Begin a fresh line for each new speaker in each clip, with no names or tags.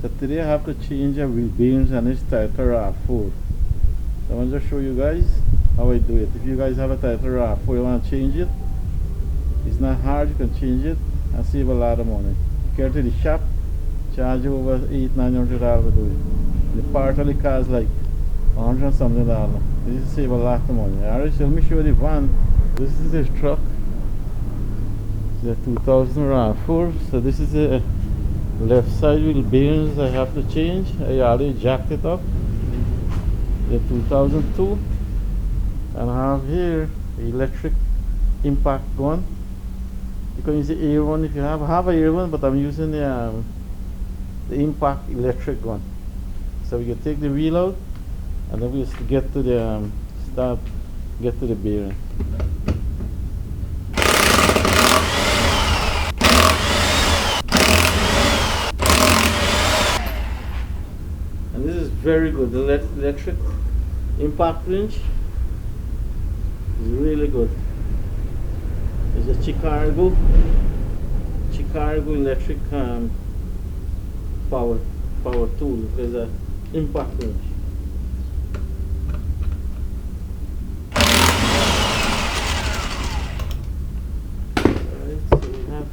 So today I have to change the wheel bearings on this Toyota RAV4. So I want to show you guys how I do it. If you guys have a Toyota RAV4, you want to change it, it's not hard, you can change it and save a lot of money. Get to the shop, charge you over $800-900 to do it. The part of the car is like $100 something. This will save a lot of money. Alright, so let me show you the van. This is this truck. The 2000 RAV4. So this is the left side wheel bearings I have to change. I already jacked it up. The 2002, and I have here the electric impact gun. You can use the air one if you have. I have a air one, but I'm using the impact electric gun. So we can take the wheel out, and then we just get to the get to the bearing. And this is very good. The electric impact wrench is really good. It's a Chicago electric power tool. There's an impact wrench. Alright, so we have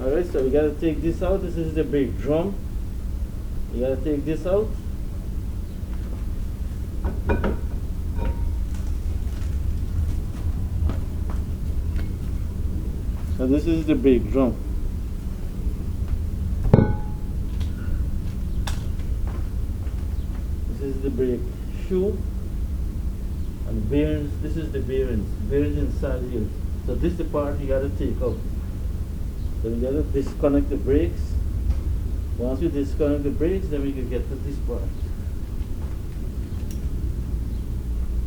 Alright, so we gotta take this out. This is the brake drum. You gotta take this out. So this is the brake drum. This is the brake shoe. And bearings, this is the bearings inside here. So this is the part you gotta take out. So you gotta disconnect the brakes. Once you disconnect the brakes, then we can get to this part.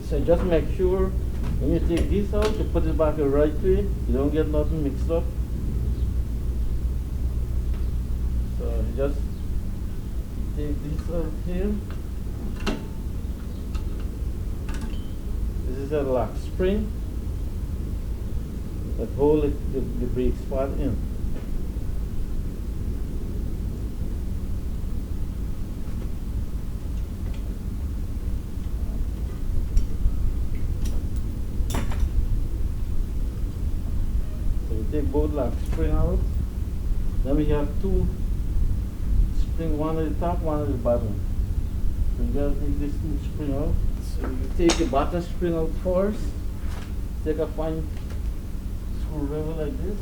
So just make sure when you take this out, you put it back the right way. You don't get nothing mixed up. So you just take this out here. This is a lock spring that holds the brake spot in. Take both lock spring out. Then we have two spring, one at the top, one at the bottom. So you gotta take this two spring out. So you take the bottom spring out first. Take a fine screwdriver like this.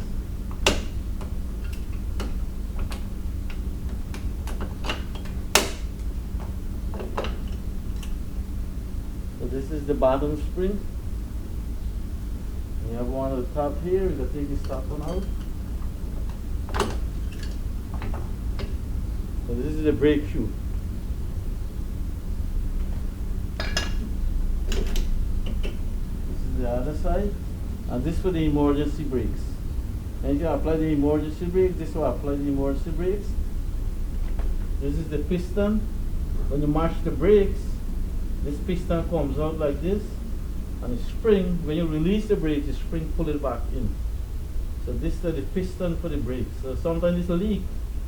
So this is the bottom spring. You have one at the top here. You can take this top one out. So this is the brake shoe. This is the other side, and this for the emergency brakes. And you can apply the emergency brakes. This will apply the emergency brakes. This is the piston. When you mash the brakes, this piston comes out like this. And the spring, when you release the brake, the spring pull it back in. So this is the piston for the brake. So sometimes it's a leak,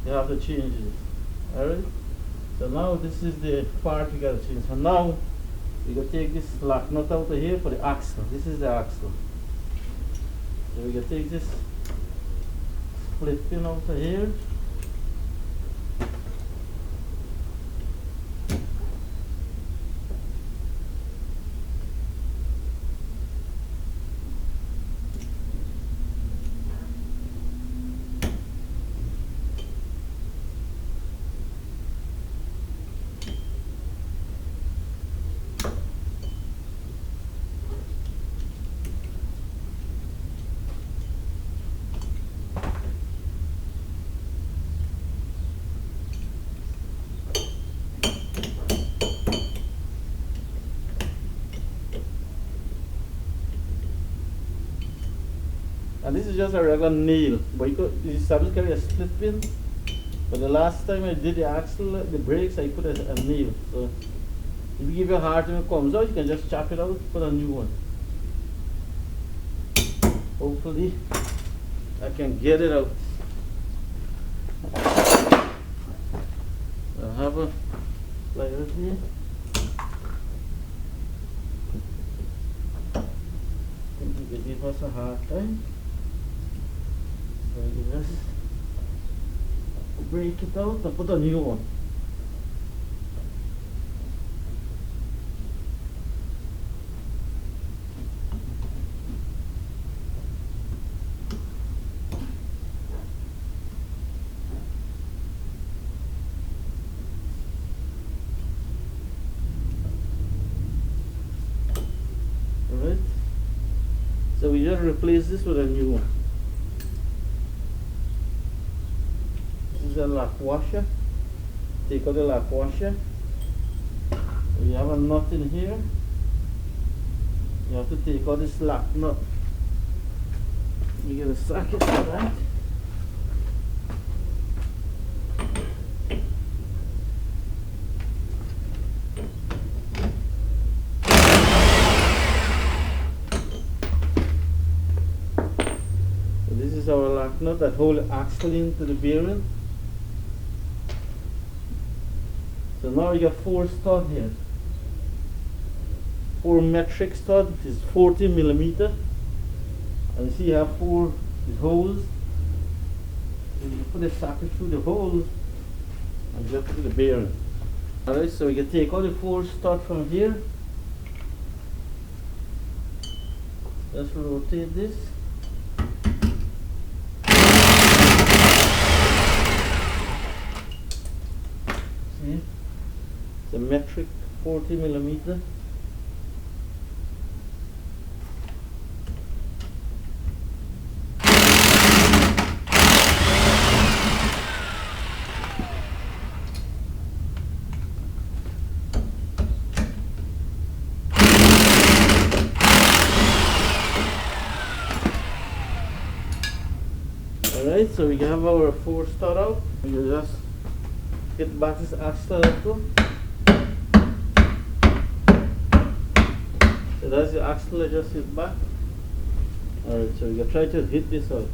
you have to change it. Alright? So now this is the part we gotta change. So now we gotta take this lock nut out of here for the axle. This is the axle. So we gotta take this split pin out of here. And this is just a regular nail, but you sometimes carry a split pin. But the last time I did the axle, the brakes, I put a nail. So if you give you a hard time it comes out, you can just chop it out, put a new one. Hopefully I can get it out. I have a pliers here. I think you could give us a hard time. So you just break it out and put a new one. Alright, so we just replace this with a new one. This is a lock washer. Take out the lock washer. We have a nut in here. You have to take out this lock nut. You get a socket for that. This is our lock nut that hold the axle into the bearing. So now you got 4 studs here. 4 metric stud, it is 40 millimeter. And you see you have 4 holes. So you put the socket through the holes and get to the bearing. Alright, so you can take out the 4 studs from here. Just rotate this. See? It's a metric 40 millimeter. Alright, so we have our 4 stud out. You just get back this axle little. So that's the axle, I just hit back. Alright, so you can try to hit this out.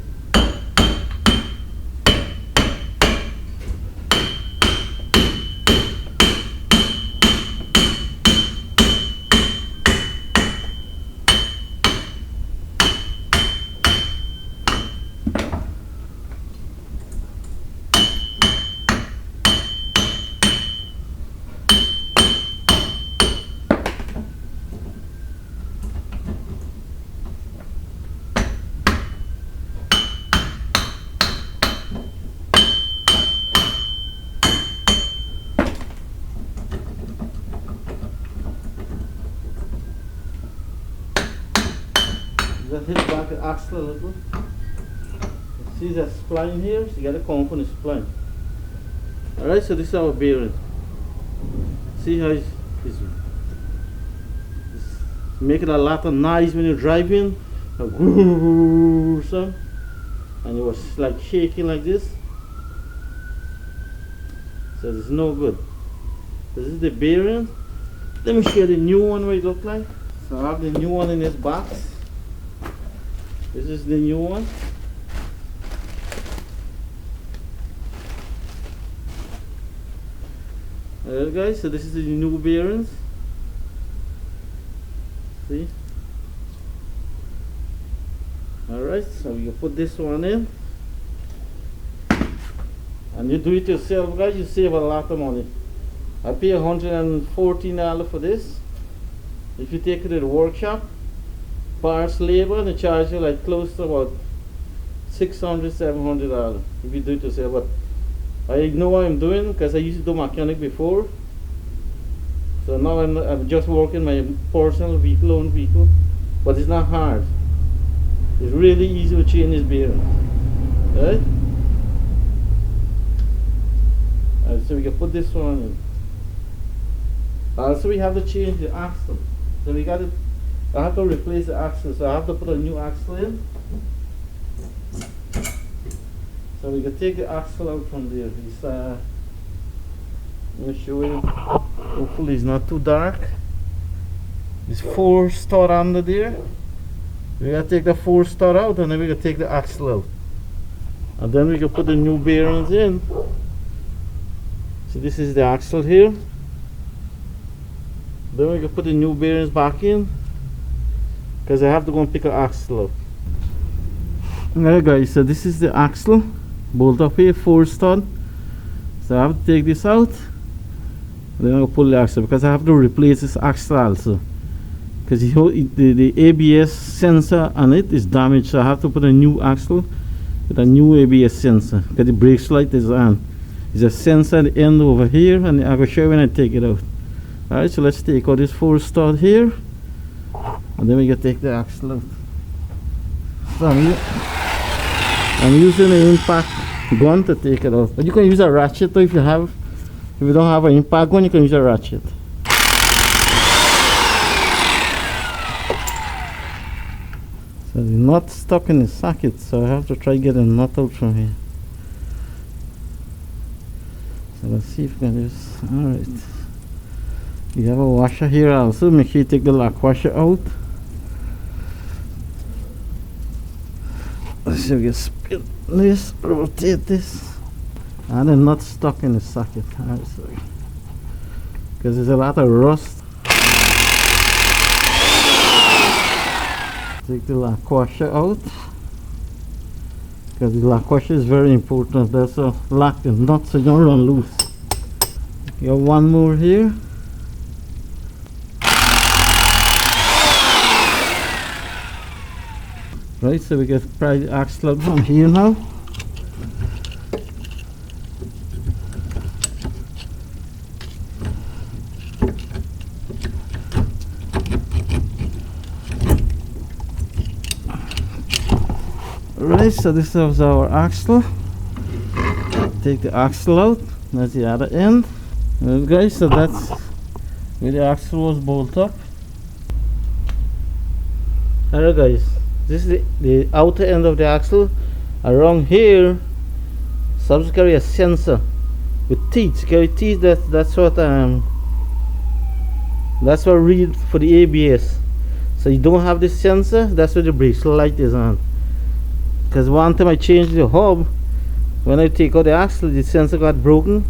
Just hit back the axle a little. See that spline here? So you gotta come up on the spline. Alright, so this is our bearing. See how it's making a lot of noise when you're driving. And it was like shaking like this. So it's no good. This is the bearing. Let me show you the new one what it look like. So I have the new one in this box. This is the new one. Alright guys, so this is the new bearings. See? Alright, so you put this one in. And you do it yourself guys, you save a lot of money. I pay $114 for this. If you take it to the workshop, parts, labor, they charge you like close to about $600, $700 if you do it yourself. But I know what I'm doing because I used to do mechanic before. So now I'm just working my personal vehicle, own vehicle. But it's not hard. It's really easy to change this bearing. Right? Alright, so we can put this one in. Also we have to change the axle. So we got to, I have to replace the axle, so I have to put a new axle in. So we can take the axle out from there. It's, let me show you. Hopefully it's not too dark. There's 4 stud under there. We gotta take the 4-star out, and then we gotta take the axle out, and then we can put the new bearings in. So this is the axle here. Then we can put the new bearings back in, because I have to go and pick an axle up. Alright guys, so this is the axle, bolt up here, 4-stud. So I have to take this out, then I'll pull the axle, because I have to replace this axle also, because the ABS sensor on it is damaged. So I have to put a new axle with a new ABS sensor, because the brake light is on. There's a sensor at the end over here, and I will show you when I take it out. Alright, so let's take out this 4-stud here, and then we can take the axle out. So I'm using an impact gun to take it out, but you can use a ratchet if you have. If you don't have an impact gun, you can use a ratchet. So the nut stuck in the socket, so I have to try get a nut out from here. So let's see if we can just. Alright. You have a washer here also. Make sure you take the lock washer out. Let's see if we can spin this, rotate this. And the nut stuck in the socket. Alright, sorry. Because there's a lot of rust. Take the lock washer out. Because the lock washer is very important. That's a lock the nut so you don't run loose. You have one more here. Right, so we get pry the axle out from here now. Right, so this is our axle. Take the axle out. That's the other end. Well, guys, so that's where the axle was bolted up. Alright guys, this is the outer end of the axle. Around here, supposed to carry a sensor with teeth. Carry teeth. That's what read for the ABS. So you don't have this sensor. That's where the brake light is on. Because one time I changed the hub, when I take out the axle, the sensor got broken,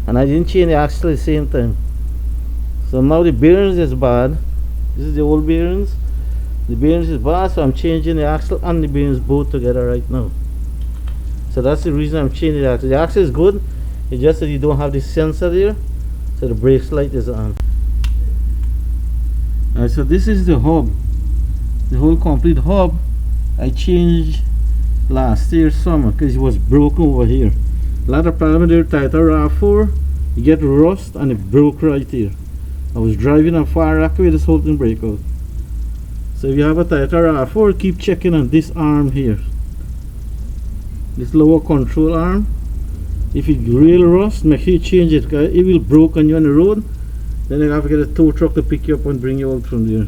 and I didn't change the axle at the same time. So now the bearings is bad. This is the old bearings. The bearings is bad, so I'm changing the axle and the bearings both together right now. So that's the reason I'm changing the axle. The axle is good, it's just that you don't have the sensor there, so the brake light is on. Alright, so this is the hub, the whole complete hub. I changed last year summer because it was broken over here. A lot of problem with the Toyota RAV4. You get rust and it broke right here. I was driving on Far Rockaway, this whole thing break out. So if you have a Toyota RAV4, keep checking on this arm here, this lower control arm. If it real rust, make sure you change it, because it will broke on you on the road. Then you have to get a tow truck to pick you up and bring you out from there.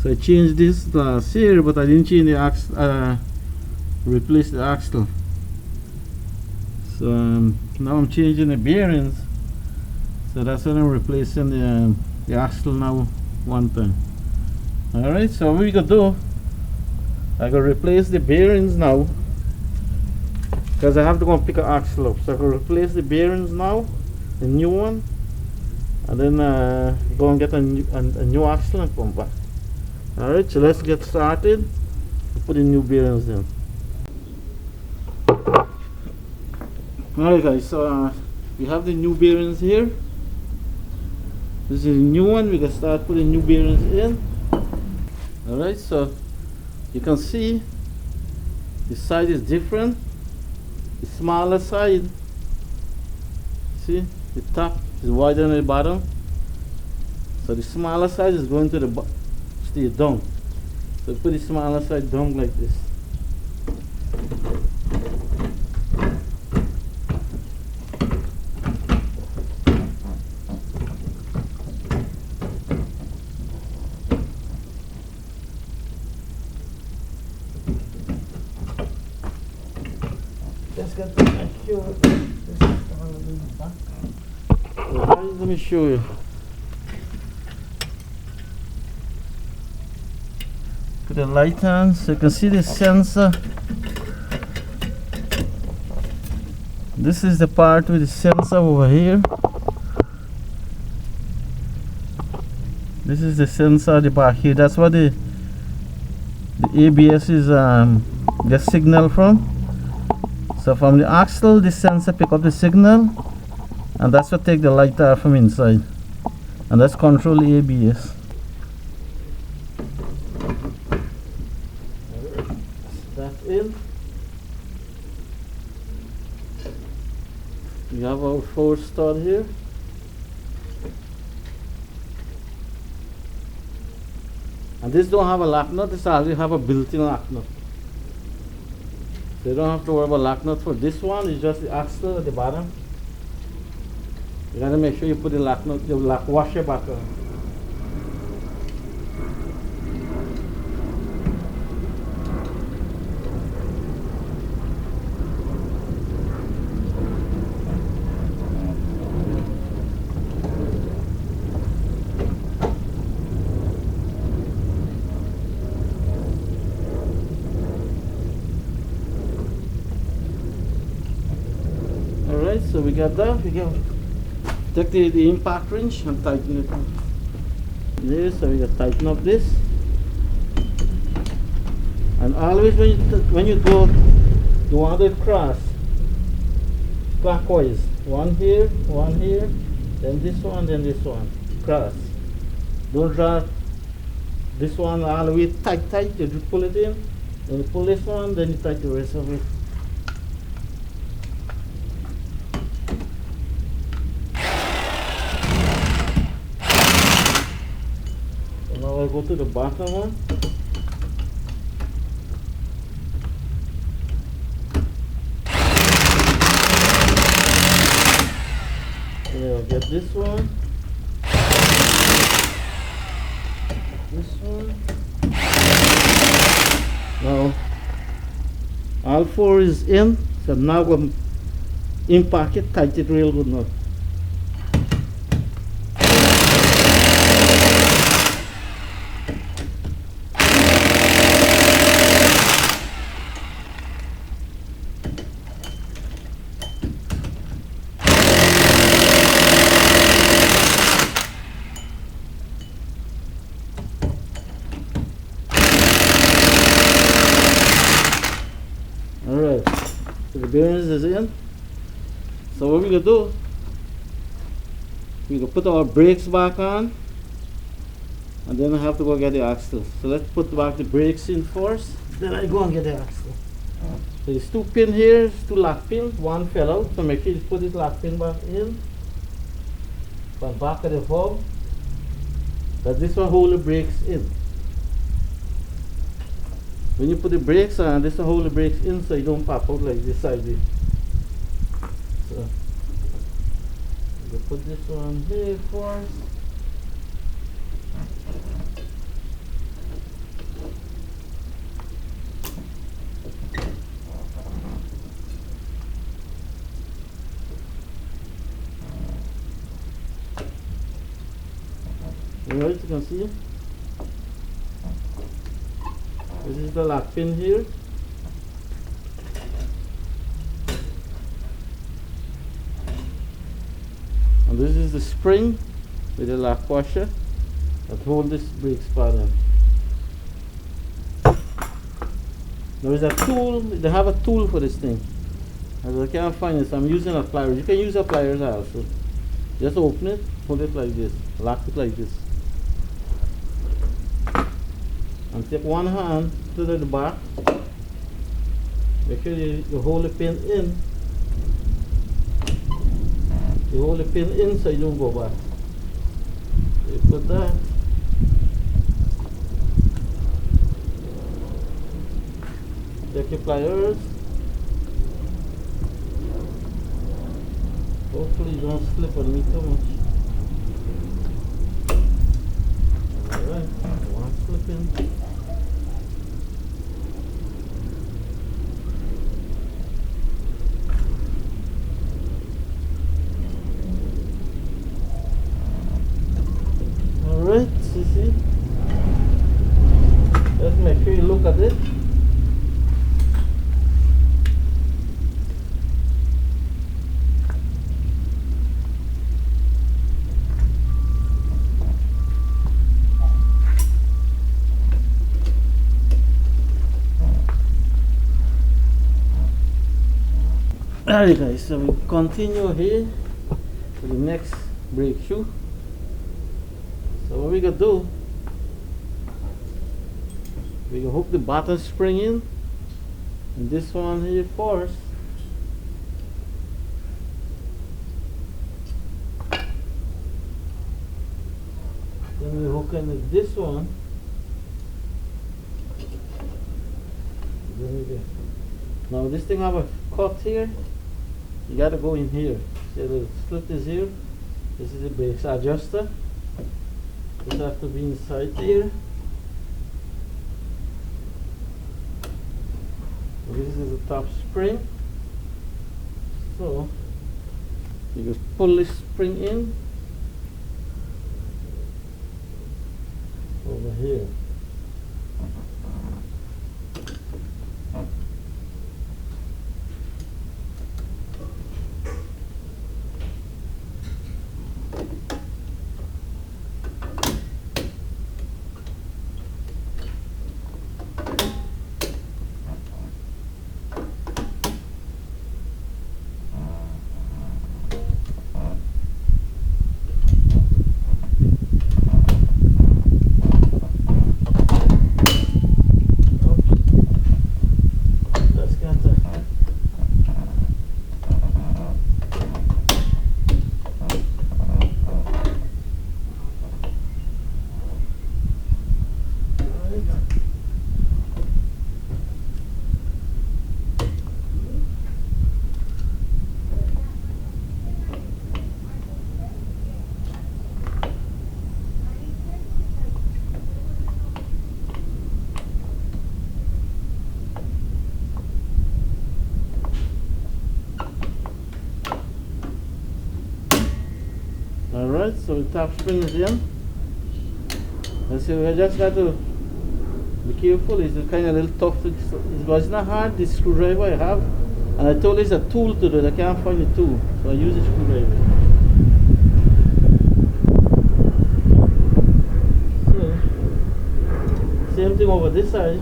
So I changed this last year, but I didn't change the axle, replace the axle. So now I'm changing the bearings. So that's when I'm replacing the axle now one time. Alright, so what we gonna do, I gotta replace the bearings now, because I have to go and pick an axle up. So I can replace the bearings now, the new one, and then go and get a new axle and come back. Alright, so let's get started and put the new bearings in. Alright guys, so we have the new bearings here. This is the new one. We can start putting new bearings in. Alright, so you can see the side is different. The smaller side, see, the top is wider than the bottom. So the smaller side is going to the stay down. So put the smaller side down like this. Let me show you. Put the light on so you can see the sensor. This is the part with the sensor over here. This is the sensor at the back here. That's what the ABS is the signal from. So from the axle, the sensor pick up the signal, and that's what take the light off from inside, and that's control the ABS. That's it. We have our 4 stud here. And this don't have a lock nut, this already have a built-in lock nut. So you don't have to worry about lock nut for this one, it's just the axle at the bottom. You gotta make sure you put the lock nut, the lock washer back on. Alright, so we got that. We can take the impact wrench and tighten it up. There, so we can tighten up this. And always when you go, you want it cross clockwise. One here, then this one, cross. Don't draw this one all the way tight. You just pull it in, then you pull this one, then you tighten the rest of it. Now I go to the bottom one. And I'll get this one. This one. Now all 4 is in, so now we'll impact it, tight it real good now. Alright, so the bearings is in. So what we're gonna do, we're gonna put our brakes back on, and then I have to go get the axle. So let's put back the brakes in first, then I go and get the axle. So there's 2 pins here, 2 lock pins, one fell out, so make sure you put this lock pin back in. But back of the valve, but this one hold the brakes in. When you put the brakes on, this will hold the brakes in so you don't pop out like this side here. So we'll put this one here first. Alright, you can see it. This is the lock pin here. And this is the spring with the lock washer that hold this brake pad in. There is a tool, they have a tool for this thing. As I can't find it, so I'm using a pliers. You can use a pliers also. Just open it, hold it like this, lock it like this. And take one hand to the back. Make sure you hold the pin in. You hold the pin in so you don't go back. So you put that. Take your pliers. Hopefully you don't slip on me too much. Alright, one slip in. Alright, you see? Let's make sure Alright guys, so we continue here to the next brake shoe. So what we gonna do, we gonna hook the bottom spring in, and this one here first. Then we hook in this one. Now this thing have a cut here. You gotta go in here. See the slit is here. This is the brakes adjuster. This have to be inside here. This is the top spring. So you just pull this spring in over here. Alright, so the top spring is in. Let's see, we just got to be careful. It's kind of a little tough. It's not hard, this screwdriver I have. And I told it's a tool to do it. I can't find the tool. So I use a screwdriver. So, same thing over this side.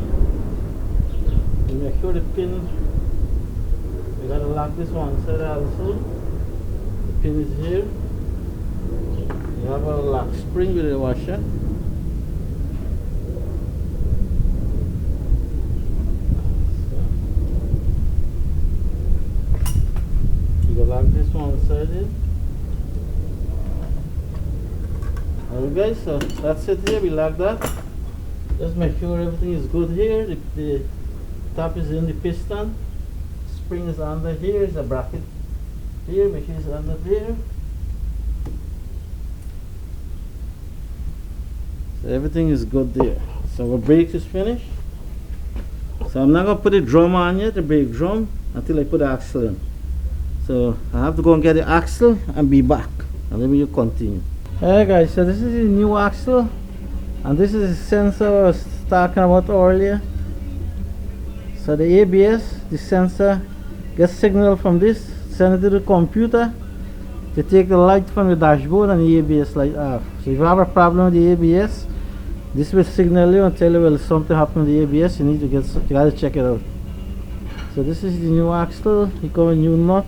You make sure the pin, we gotta lock this one side also. The pin is here. You have a lock spring with a washer. You go lock this one side in. Alright guys, so that's it here. We lock that. Just make sure everything is good here. The top is in the piston. Spring is under here. There's a bracket here. Make sure it's under there. So everything is good there. So our brake is finished. So I'm not going to put the drum on yet, the brake drum, until I put the axle in. So I have to go and get the axle and be back. And then we'll continue. Hey guys, so this is the new axle. And this is the sensor I was talking about earlier. So the ABS, the sensor, gets signal from this, send it to the computer. To take the light from the dashboard and the ABS light off. So if you have a problem with the ABS, this will signal you and tell you, well, something happened with the ABS, you gotta check it out. So this is the new axle. You got a new nut.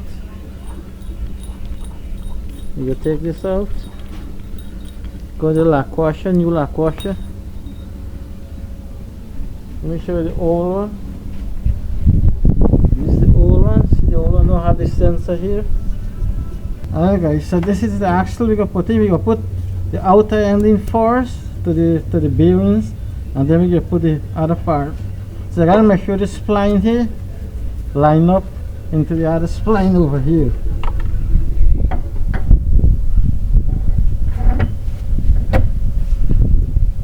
You can take this out. Go to the lock washer, new lock washer. Let me show you the old one. This is the old one. See, the old one don't have the sensor here. Alright guys, so this is the axle we gonna put in. We gonna put the outer end in first to the bearings, and then we gonna put the other part. So I gotta make sure the spline here line up into the other spline over here.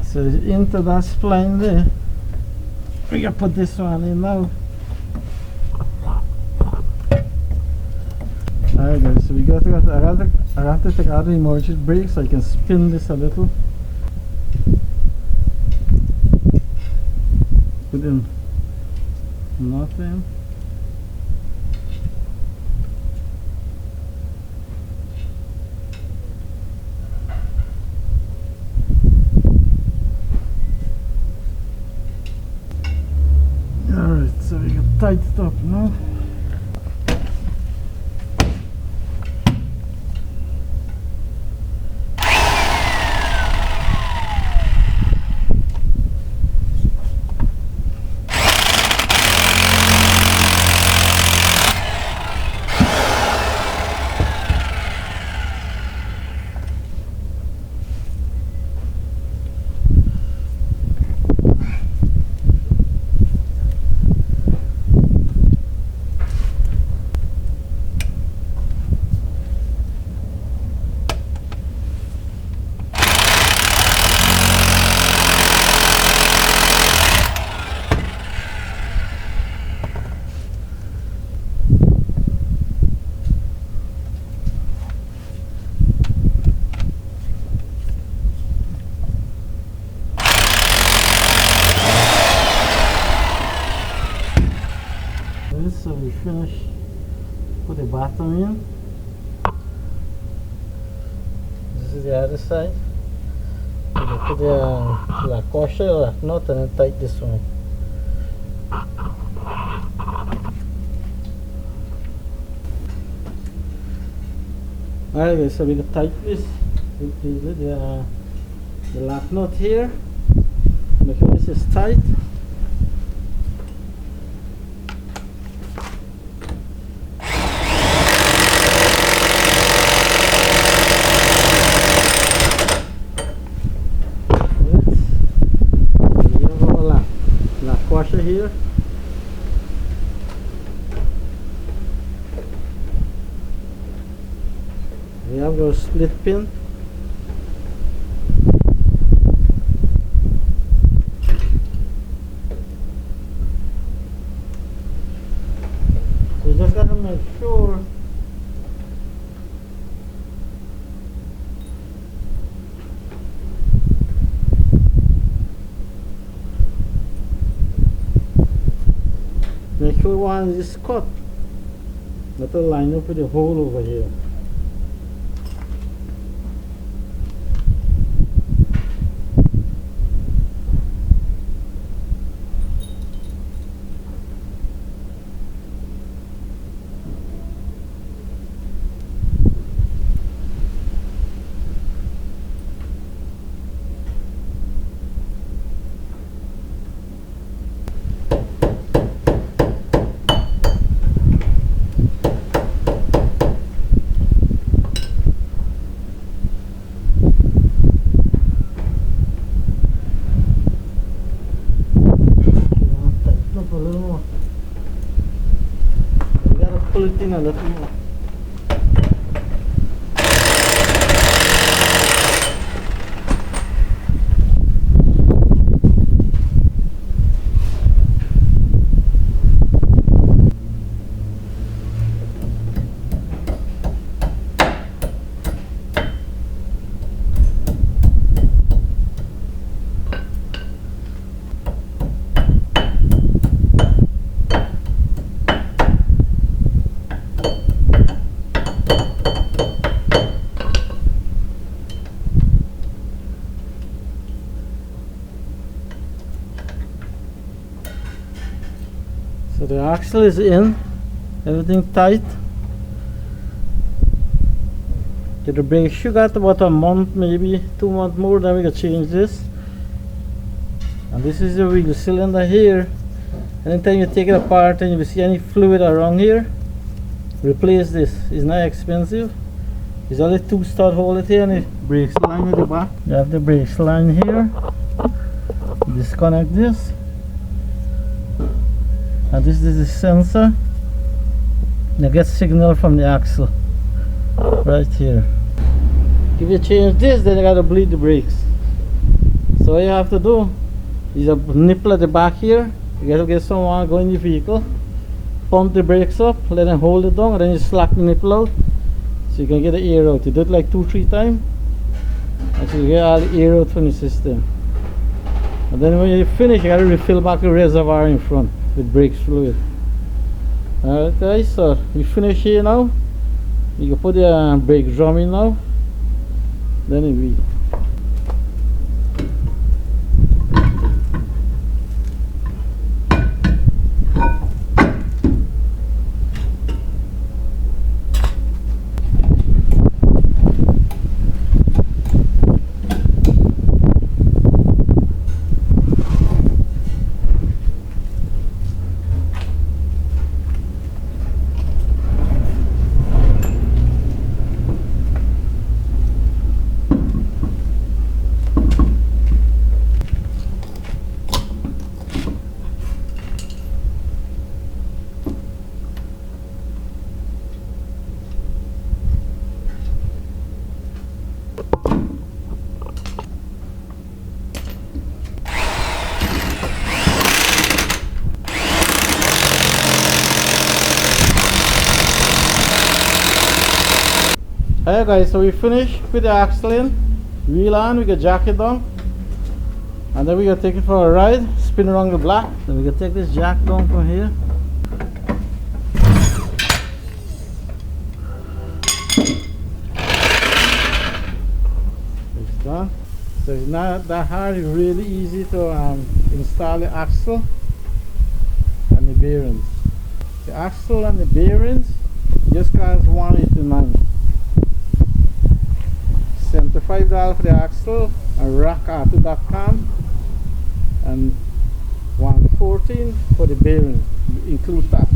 So into that spline there, we gonna put this one in now. Alright guys, so I have to take out the emergency brake so I can spin this a little. Put in nothing. Alright, so we can tighten it up now.
Alright, so we finished. Put the bottom in. This is the other side. You put the lock washer, lock nut, and then tight this one. Alright guys, so we can tight this with the lock nut here. Make sure this is tight. Washer here. We have our split pin. So just gotta make sure one is cut, not to line up with the hole over here. Pull it in a little more. So the axle is in, everything tight. Okay, the brake shoe got about a month, maybe 2 months more, then we can change this. And this is the wheel cylinder here. Anytime you take it apart and you see any fluid around here, replace this. It's not expensive. It's only 2 stud holes here and the brakes line at the back. You have the brakes line here. Disconnect this. And this is the sensor that gets signal from the axle right here. If you change this, then you gotta bleed the brakes. So what you have to do is a nipple at the back here. You gotta get someone go in your vehicle, pump the brakes up, let them hold it down, and then you slack the nipple out so you can get the air out. You do it like 2-3 times until you get all the air out from the system. And then when you finish, you gotta refill back the reservoir in front with brake fluid. Alright guys, so we finish here now. You can put the brake drum in now. Then it will. Alright guys, so we finished with the axle in, wheel on, we can jack it down, and then we can take it for a ride, spin around the block. Then we can take this jack down from here.
So it's not that hard. It's really easy to install the axle and the bearings. The axle and the bearings just cost $189. $75 for the axle and rockauto.com, and $114 for the bearing, include tax.